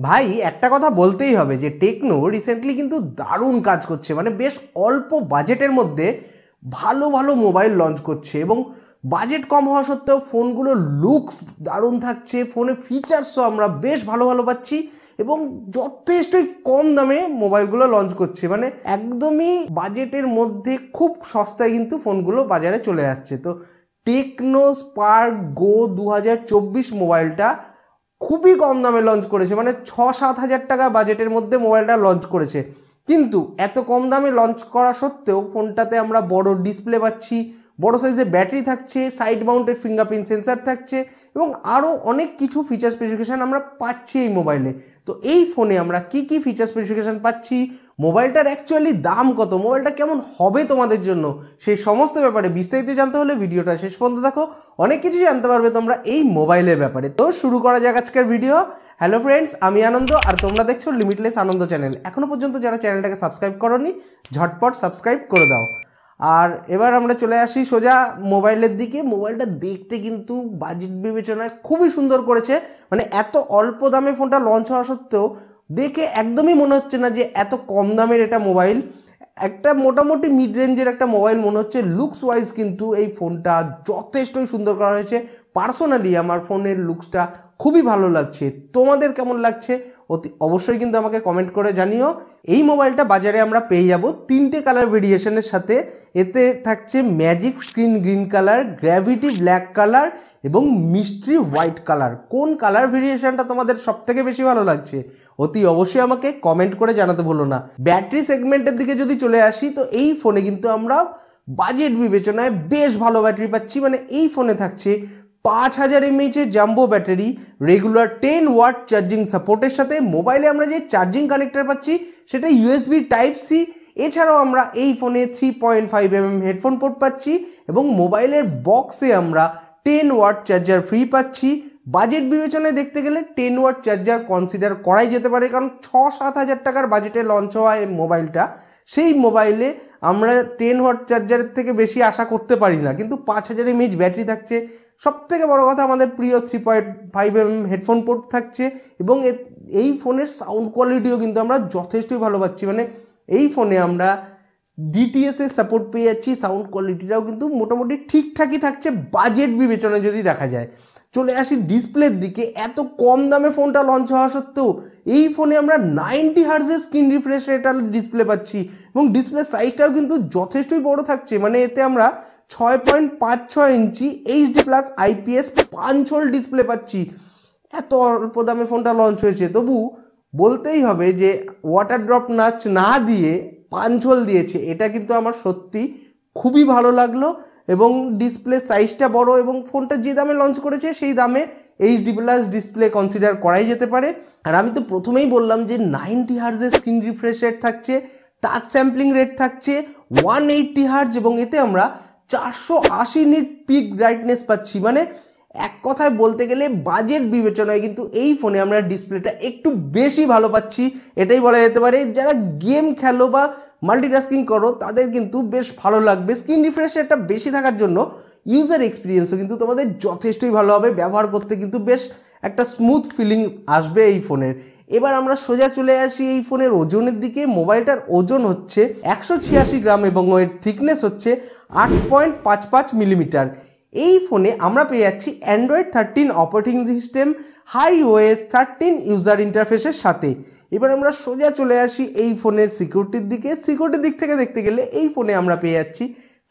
ভাই একটা কথা বলতেই হবে যে টেকনো রিসেন্টলি কিন্তু দারুণ কাজ করছে, মানে বেশ অল্প বাজেটের মধ্যে ভালো ভালো মোবাইল লঞ্চ করছে এবং বাজেট কম হওয়া সত্ত্বেও ফোনগুলোর লুকস দারুণ থাকছে, ফোনে ফিচার্সও আমরা বেশ ভালো ভালো পাচ্ছি এবং যথেষ্টই কম দামে মোবাইলগুলো লঞ্চ করছে, মানে একদমই বাজেটের মধ্যে খুব সস্তায় কিন্তু ফোনগুলো বাজারে চলে আসছে। তো টেকনো স্পার্ক গো 2024 মোবাইলটা খুবই কম দামে লঞ্চ করেছে, মানে 6-7 হাজার টাকা বাজেটের মধ্যে মোবাইলটা লঞ্চ করেছে। কিন্তু এত কম দামে লঞ্চ করা সত্ত্বেও ফোনটাতে আমরা বড় ডিসপ্লে পাচ্ছি, বড় সাইজের ব্যাটারি থাকছে, সাইড মাউন্টেড ফিঙ্গারপ্রিন্ট সেন্সার থাকছে এবং আরও অনেক কিছু ফিচার স্পেসিফিকেশান আমরা পাচ্ছি এই মোবাইলে। তো এই ফোনে আমরা কি কি ফিচার স্পেসিফিকেশান পাচ্ছি, মোবাইলটার অ্যাকচুয়ালি দাম কত, মোবাইলটা কেমন হবে তোমাদের জন্য, সেই সমস্ত ব্যাপারে বিস্তারিত জানতে হলে ভিডিওটা শেষ পর্যন্ত দেখো, অনেক কিছু জানতে পারবে তোমরা এই মোবাইলের ব্যাপারে। তো শুরু করা যাক আজকের ভিডিও। হ্যালো ফ্রেন্ডস, আমি আনন্দ আর তোমরা দেখছো লিমিটলেস আনন্দ চ্যানেল। এখনও পর্যন্ত যারা চ্যানেলটাকে সাবস্ক্রাইব করোনি ঝটপট সাবস্ক্রাইব করে দাও। আর এবার আমরা চলে আসি সোজা মোবাইলের দিকে। মোবাইলটা দেখতে কিন্তু বাজেট বিবেচনায় খুবই সুন্দর করেছে, মানে এত অল্প দামে ফোনটা লঞ্চ হওয়া সত্ত্বেও দেখে একদমই মনে হচ্ছে না যে এত কম দামের এটা মোবাইল। একটা মোটামুটি মিড রেঞ্জের একটা মোবাইল মনে হচ্ছে। লুকস ওয়াইজ কিন্তু এই ফোনটা যথেষ্টই সুন্দর করা হয়েছে। পার্সোনালি আমার ফোনের লুকসটা খুবই ভালো লাগছে। তোমাদের কেমন লাগছে অবশ্যই কিন্তু আমাকে কমেন্ট করে জানিও। এই মোবাইলটা বাজারে আমরা পেয়ে যাব 3টে কালার ভেরিয়েশনের সাথে। এতে থাকছে magic screen green colour, gravity black colour এবং মিস্ট্রি হোয়াইট কালার। কোন কালার ভেরিয়েশনটা তোমাদের সবথেকে বেশি ভালো লাগছে অবশ্যই আমাকে কমেন্ট করে জানাতে ভুলো না। ব্যাটারি সেগমেন্টের দিকে যদি চলে আসি, তো এই ফোনে কিন্তু আমরা বাজেট বিবেচনায় বেশ ভালো ব্যাটারি পাচ্ছি। মানে এই ফোনে থাকছে 5000 mAh jumbo battery, regular 10 watt charging সাপোর্টের সাথে। মোবাইলে আমরা যে চার্জিং কানেক্টর পাচ্ছি সেটা USB Type-C। এছাড়াও আমরা এই ফোনে 3.5mm হেডফোন পোর্ট পাচ্ছি এবং মোবাইলের বক্সে আমরা 10 ওয়াট চার্জার ফ্রি পাচ্ছি। বাজেট বিবেচনায় দেখতে গেলে 10 ওয়াট চার্জার কনসিডার করাই যেতে পারে, কারণ 6-7 হাজার টাকার বাজেটে লঞ্চ হওয়া এই মোবাইলটা, সেই মোবাইলে আমরা 10 ওয়াট চার্জারের থেকে বেশি আশা করতে পারি না। কিন্তু 5000 mAh ব্যাটারি থাকছে, সবথেকে বড় কথা আমাদের প্রিয় 3.5mm হেডফোন পোর্ট থাকছে এবং এই ফোনের সাউন্ড কোয়ালিটিও কিন্তু আমরা যথেষ্টই ভালো পাচ্ছি। মানে এই ফোনে আমরা DTS এর সাপোর্ট পেয়ে যাচ্ছি, সাউন্ড কোয়ালিটিটাও কিন্তু মোটামুটি ঠিকঠাকই থাকছে বাজেট বিবেচনায় যদি দেখা যায়। চলে আসি ডিসপ্লের দিকে। এত কম দামে ফোনটা লঞ্চ হওয়া সত্ত্বেও এই ফোনে আমরা 90 হার্জের স্ক্রিন রিফ্রেশ রেটার ডিসপ্লে পাচ্ছি এবং ডিসপ্লে সাইজটাও কিন্তু যথেষ্টই বড় থাকছে। মানে এতে আমরা 6.56 ইঞ্চি HD+ IPS পাঞ্চহোল ডিসপ্লে পাচ্ছি। এত অল্প দামে ফোনটা লঞ্চ হয়েছে, তবু বলতেই হবে যে ওয়াটার ড্রপ নাচ না দিয়ে পাঞ্চহোল দিয়েছে, এটা কিন্তু আমার সত্যি খুবই ভালো লাগলো। এবং ডিসপ্লে সাইজটা বড় এবং ফোনটা যে দামে লঞ্চ করেছে সেই দামে HD+ ডিসপ্লে কনসিডার করাই যেতে পারে। আর আমি তো প্রথমেই বললাম যে 90 হার্জের স্ক্রিন রিফ্রেশ রেট থাকছে, টাচ স্যাম্পলিং রেট থাকছে 180 হার্জ এবং এতে আমরা 480 নিট পিক ব্রাইটনেস পাচ্ছি। মানে এক কথায় বলতে গেলে বাজেট বিবেচনায় কিন্তু এই ফোনে আমরা ডিসপ্লেটা একটু বেশি ভালো পাচ্ছি, এটাই বলা যেতে পারে। যারা গেম খেলো বা মাল্টিটাস্কিং করো তাদের কিন্তু বেশ ভালো লাগবে। স্ক্রিন রিফ্রেশ রেটটা বেশি থাকার জন্য ইউজার এক্সপিরিয়েন্সও কিন্তু তোমাদের যথেষ্টই ভালো হবে, ব্যবহার করতে কিন্তু বেশ একটা স্মুথ ফিলিং আসবে এই ফোনের। এবার আমরা সোজা চলে আসি এই ফোনের ওজনের দিকে। মোবাইলটার ওজন হচ্ছে 186 গ্রাম এবং এর থিকনেস হচ্ছে 8.55 মিলিমিটার। এই ফোনে আমরা পেয়ে যাচ্ছি Android 13 operating system, iOS 13 user ইন্টারফেসের সাথে। এবার আমরা সোজা চলে আসি এই ফোনের সিকিউরিটির দিকে। সিকিউরিটির দিক থেকে দেখতে গেলে এই ফোনে আমরা পেয়ে যাচ্ছি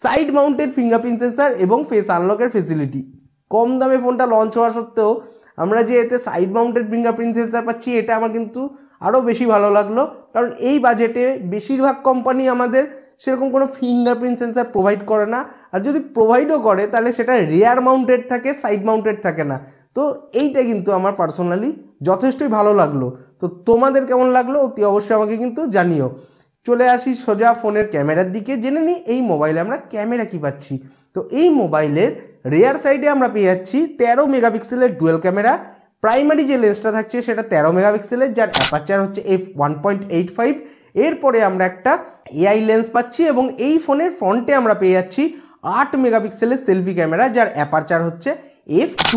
সাইড মাউন্টেড ফিঙ্গারপ্রিন্ট সেন্সার এবং ফেস আনলকের ফেসিলিটি। কম দামে ফোনটা লঞ্চ হওয়া সত্ত্বেও আমরা যে এতে সাইড মাউন্টেড ফিঙ্গারপ্রিন্ট সেন্সার পাচ্ছি, এটা আমার কিন্তু আরও বেশি ভালো লাগলো, কারণ এই বাজেটে বেশিরভাগ কোম্পানি আমাদের সেরকম কোনো ফিঙ্গারপ্রিন্ট সেন্সার প্রোভাইড করে না, আর যদি প্রোভাইডও করে তাহলে সেটা রেয়ার মাউন্টেড থাকে, সাইড মাউন্টেড থাকে না। তো এইটা কিন্তু আমার পার্সোনালি যথেষ্টই ভালো লাগলো। তো তোমাদের কেমন লাগলো অবশ্যই আমাকে কিন্তু জানিও। চলে আসি সোজা ফোনের ক্যামেরার দিকে, জেনে নিই এই মোবাইলে আমরা ক্যামেরা কী পাচ্ছি। তো এই মোবাইলের রেয়ার সাইডে আমরা পেয়ে যাচ্ছি 13 মেগাপিক্সেলের ডুয়েল ক্যামেরা। প্রাইমারি যে লেন্সটা থাকছে সেটা 13 মেগাপিক্সেলের, যার অ্যাপারচার হচ্ছে f1.85। এরপরে আমরা একটা AI লেন্স পাচ্ছি এবং এই ফোনের ফ্রন্টে আমরা পেয়ে যাচ্ছি 8 মেগাপিক্সেলের সেলফি ক্যামেরা, যার অ্যাপারচার হচ্ছে f2।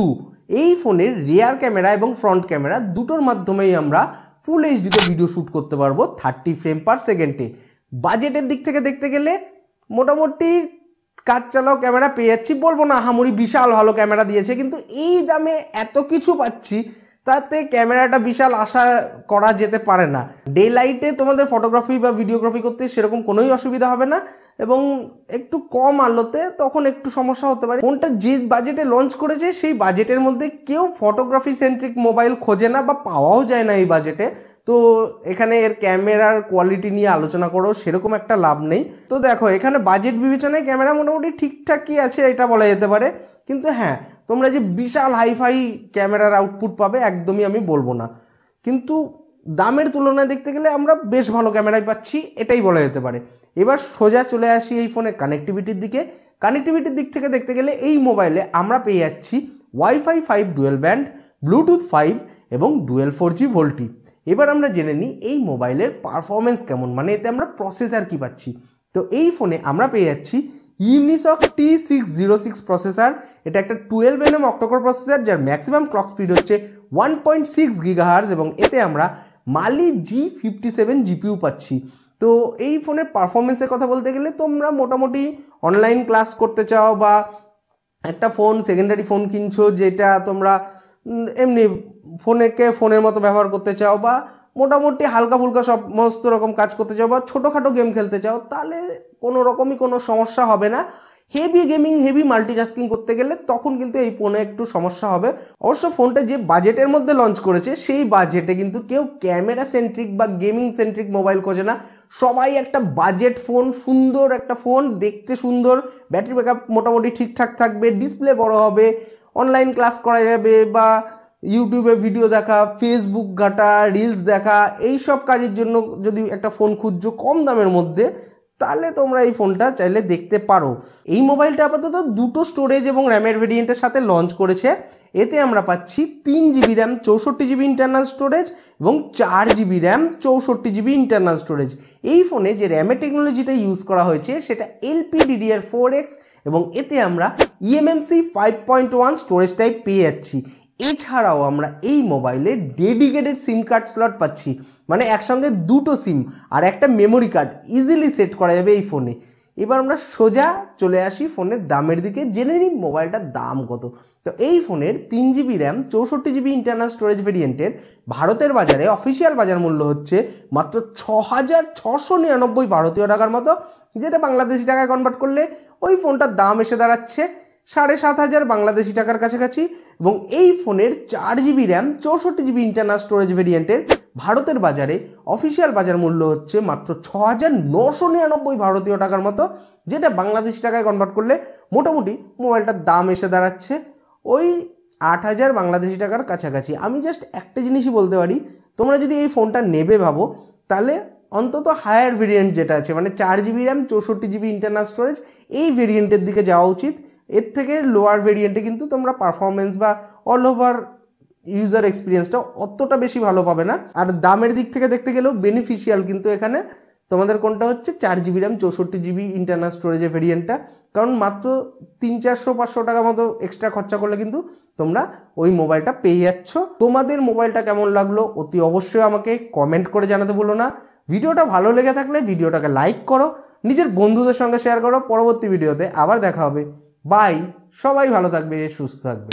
এই ফোনের রিয়ার ক্যামেরা এবং ফ্রন্ট ক্যামেরা দুটোর মাধ্যমেই আমরা ফুল এইচডিতে ভিডিও শ্যুট করতে পারবো 30 ফ্রেম পার সেকেন্ডে। বাজেটের দিক থেকে দেখতে গেলে মোটামুটি কাজ চালাও ক্যামেরা পেয়ে যাচ্ছি, বলবো না আহামরি বিশাল ভালো ক্যামেরা দিয়েছে, কিন্তু এই দামে এত কিছু পাচ্ছি তাতে ক্যামেরাটা বিশাল আশা করা যেতে পারে না। ডে লাইটে তোমাদের ফটোগ্রাফি বা ভিডিওগ্রাফি করতে সেরকম কোনোই অসুবিধা হবে না, এবং একটু কম আলোতে তখন একটু সমস্যা হতে পারে। ফোনটা যে বাজেটে লঞ্চ করেছে সেই বাজেটের মধ্যে কেউ ফটোগ্রাফি সেন্ট্রিক মোবাইল খোঁজে না বা পাওয়াও যায় না এই বাজেটে। তো এখানে এর ক্যামেরার কোয়ালিটি নিয়ে আলোচনা করো সেরকম একটা লাভ নেই। তো দেখো এখানে বাজেট বিবেচনায় ক্যামেরা মোটামুটি ঠিকঠাকই আছে এটা বলা যেতে পারে, কিন্তু হ্যাঁ তোমরা যে বিশাল হাইফাই ক্যামেরার আউটপুট পাবে একদমই আমি বলবো না, কিন্তু দামের তুলনায় দেখতে গেলে আমরা বেশ ভালো ক্যামেরাই পাচ্ছি এটাই বলা যেতে পারে। এবার সোজা চলে আসি এই ফোনের কানেক্টিভিটির দিকে। কানেক্টিভিটির দিক থেকে দেখতে গেলে এই মোবাইলে আমরা পেয়ে যাচ্ছি ওয়াইফাই 5 ডুয়েল ব্যান্ড, ব্লুটুথ 5 এবং ডুয়েল 4G ভোল্টি। এবার আমরা জেনে নিই এই মোবাইলের পারফরমেন্স কেমন, মানে এতে আমরা প্রসেসর কি পাচ্ছি। তো এই ফোনে আমরা পেয়ে যাচ্ছি ইউনিসক T606 প্রসেসর। এটা একটা 12nm অক্টোকোর প্রসেসর যার ম্যাক্সিমাম ক্লক স্পিড হচ্ছে 1.6 GHz এবং এতে আমরা মালি G57 GPU পাচ্ছি। তো এই ফোনের পারফরমেন্সের কথা বলতে গেলে তোমরা মোটামুটি অনলাইন ক্লাস করতে চাও বা একটা ফোন সেকেন্ডারি ফোন কিনছো যেটা তোমরা এমনি ফোনের মতো ব্যবহার করতে চাও বা মোটামুটি হালকা ফুলকা সমস্ত রকম কাজ করতে চাও বা ছোটোখাটো গেম খেলতে চাও, তাহলে কোনো রকমই কোনো সমস্যা হবে না। হেভি গেমিং হেভি মাল্টিটাস্কিং করতে গেলে তখন কিন্তু এই ফোনে একটু সমস্যা হবে। অবশ্য ফোনটা যে বাজেটের মধ্যে লঞ্চ করেছে সেই বাজেটে কিন্তু কেউ ক্যামেরা সেন্ট্রিক বা গেমিং সেন্ট্রিক মোবাইল খোঁজে না, সবাই একটা বাজেট ফোন, সুন্দর একটা ফোন, দেখতে সুন্দর, ব্যাটারি ব্যাকআপ মোটামুটি ঠিকঠাক থাকবে, ডিসপ্লে বড় হবে, অনলাইন ক্লাস করা যাবে বা ইউটিউবে ভিডিও দেখা, ফেসবুক ঘাটা, রিলস দেখা, এই সব কাজের জন্য যদি একটা ফোন খুঁজছো কম দামের মধ্যে তাহলে তোমরা এই ফোনটা চাইলে দেখতে পারো। এই মোবাইলটা আপাতত দুটো স্টোরেজ এবং র্যামের ভেরিয়েন্টের সাথে লঞ্চ করেছে। এতে আমরা পাচ্ছি 3GB RAM 64GB internal storage এবং 4GB RAM 64GB internal storage. এই ফোনে যে র্যামের টেকনোলজিটা ইউজ করা হয়েছে সেটা LPDDR4X এবং এতে আমরা eMMC 5.1 স্টোরেজ টাইপ পেয়ে যাচ্ছি। এছাড়াও আমরা এই মোবাইলে ডেডিকেটেড সিম কার্ড স্লট পাচ্ছি, মানে একসঙ্গে দুটো সিম আর একটা মেমোরি কার্ড ইজিলি সেট করা যাবে এই ফোনে। এবার আমরা সোজা চলে আসি ফোনের দামের দিকে, জেনে নিই মোবাইলটার দাম কত। তো এই ফোনের 3GB RAM 64GB internal storage ভেরিয়েন্টের ভারতের বাজারে অফিসিয়াল বাজার মূল্য হচ্ছে মাত্র 6,699 ভারতীয় টাকার মতো, যেটা বাংলাদেশি টাকায় কনভার্ট করলে ওই ফোনটার দাম এসে দাঁড়াচ্ছে 7,500 বাংলাদেশি টাকার কাছাকাছি। এবং এই ফোনের 4GB RAM 64GB internal storage ভেরিয়েন্টের ভারতের বাজারে অফিসিয়াল বাজার মূল্য হচ্ছে মাত্র 6,999 ভারতীয় টাকার মতো, যেটা বাংলাদেশি টাকায় কনভার্ট করলে মোটামুটি মোবাইলটার দাম এসে দাঁড়াচ্ছে ওই 8,000 বাংলাদেশি টাকার কাছাকাছি। আমি জাস্ট একটা জিনিসই বলতে পারি, তোমরা যদি এই ফোনটা নেবে ভাবো তাহলে অন্তত হায়ার ভেরিয়েন্ট যেটা আছে মানে 4GB RAM 64GB internal storage এই ভেরিয়েন্টের দিকে যাওয়া উচিত। এর থেকে লোয়ার ভেরিয়েন্টে কিন্তু তোমরা পারফরমেন্স বা অল ওভার ইউজার এক্সপিরিয়েন্সটা অতটা বেশি ভালো পাবে না। আর দামের দিক থেকে দেখতে গেলেও বেনিফিশিয়াল কিন্তু এখানে তোমাদের কোনটা হচ্ছে 4GB র্যাম 64GB ইন্টারনাল স্টোরেজের ভেরিয়েন্টটা, কারণ মাত্র 300-400 টাকা মতো এক্সট্রা খরচা করলে কিন্তু তোমরা ওই মোবাইলটা পেয়ে যাচ্ছ। তোমাদের মোবাইলটা কেমন লাগলো অতি অবশ্যই আমাকে কমেন্ট করে জানাতে ভুলো না। ভিডিওটা ভালো লেগে থাকলে ভিডিওটাকে লাইক করো, নিজের বন্ধুদের সঙ্গে শেয়ার করো। পরবর্তী ভিডিওতে আবার দেখা হবে। বাই, সবাই ভালো থাকবে, সুস্থ থাকবে।